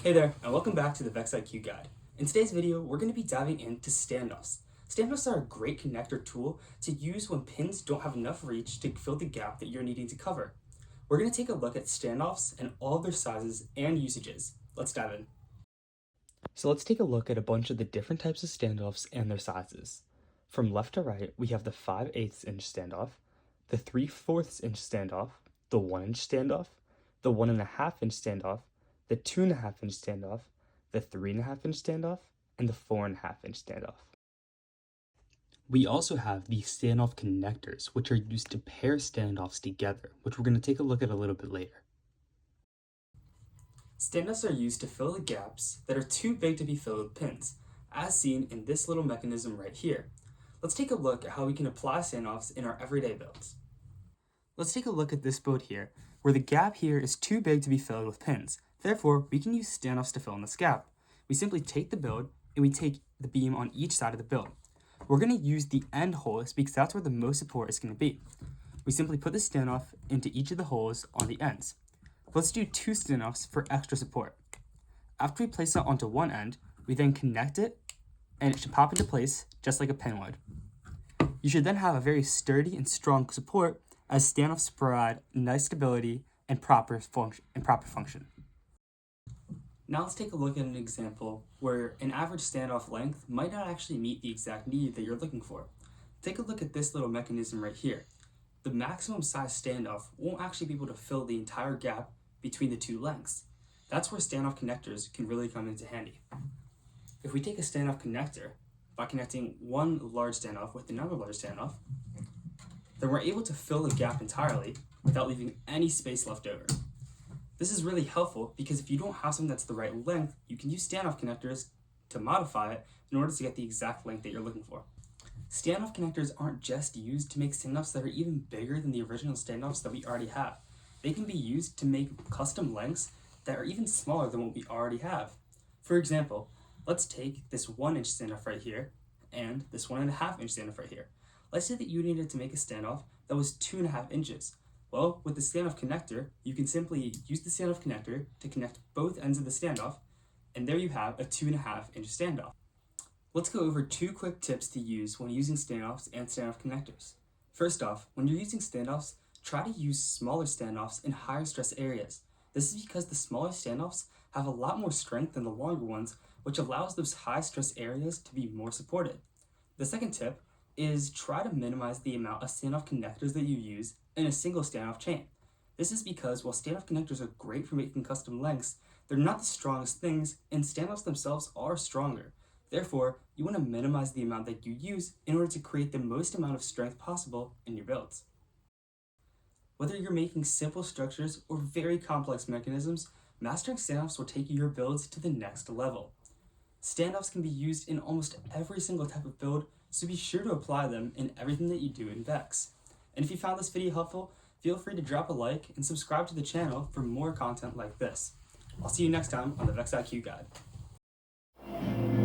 Hey there, and welcome back to the VEX IQ Guide. In today's video, we're going to be diving into standoffs. Standoffs are a great connector tool to use when pins don't have enough reach to fill the gap that you're needing to cover. We're going to take a look at standoffs and all of their sizes and usages. Let's dive in. So let's take a look at a bunch of the different types of standoffs and their sizes. From left to right, we have the 5/8 inch standoff, the 3/4 inch standoff, the 1 inch standoff, the 1.5 inch standoff, the 2.5 inch standoff, the 3.5 inch standoff, and the 4.5 inch standoff. We also have the standoff connectors, which are used to pair standoffs together, which we're going to take a look at a little bit later. Standoffs are used to fill the gaps that are too big to be filled with pins, as seen in this little mechanism right here. Let's take a look at how we can apply standoffs in our everyday builds. Let's take a look at this build here, where the gap here is too big to be filled with pins. Therefore, we can use standoffs to fill in this gap. We simply take the build and we take the beam on each side of the build. We're going to use the end holes because that's where the most support is going to be. We simply put the standoff into each of the holes on the ends. Let's do 2 standoffs for extra support. After we place it onto one end, we then connect it and it should pop into place just like a pin would. You should then have a very sturdy and strong support as standoffs provide nice stability and proper function. Now let's take a look at an example where an average standoff length might not actually meet the exact need that you're looking for. Take a look at this little mechanism right here. The maximum size standoff won't actually be able to fill the entire gap between the two lengths. That's where standoff connectors can really come into handy. If we take a standoff connector by connecting one large standoff with another large standoff, then we're able to fill the gap entirely without leaving any space left over. This is really helpful because if you don't have something that's the right length, you can use standoff connectors to modify it in order to get the exact length that you're looking for. Standoff connectors aren't just used to make standoffs that are even bigger than the original standoffs that we already have. They can be used to make custom lengths that are even smaller than what we already have. For example, let's take this 1 inch standoff right here and this 1.5 inch standoff right here. Let's say that you needed to make a standoff that was 2.5 inches. Well, with the standoff connector, you can simply use the standoff connector to connect both ends of the standoff, and there you have a 2.5 inch standoff. Let's go over 2 quick tips to use when using standoffs and standoff connectors. First off, when you're using standoffs, try to use smaller standoffs in higher stress areas. This is because the smaller standoffs have a lot more strength than the longer ones, which allows those high stress areas to be more supported. The second tip is try to minimize the amount of standoff connectors that you use in a single standoff chain. This is because while standoff connectors are great for making custom lengths, they're not the strongest things, and standoffs themselves are stronger. Therefore, you want to minimize the amount that you use in order to create the most amount of strength possible in your builds. Whether you're making simple structures or very complex mechanisms, mastering standoffs will take your builds to the next level. Standoffs can be used in almost every single type of build, so be sure to apply them in everything that you do in VEX. And if you found this video helpful, feel free to drop a like and subscribe to the channel for more content like this. I'll see you next time on the VEX IQ Guide.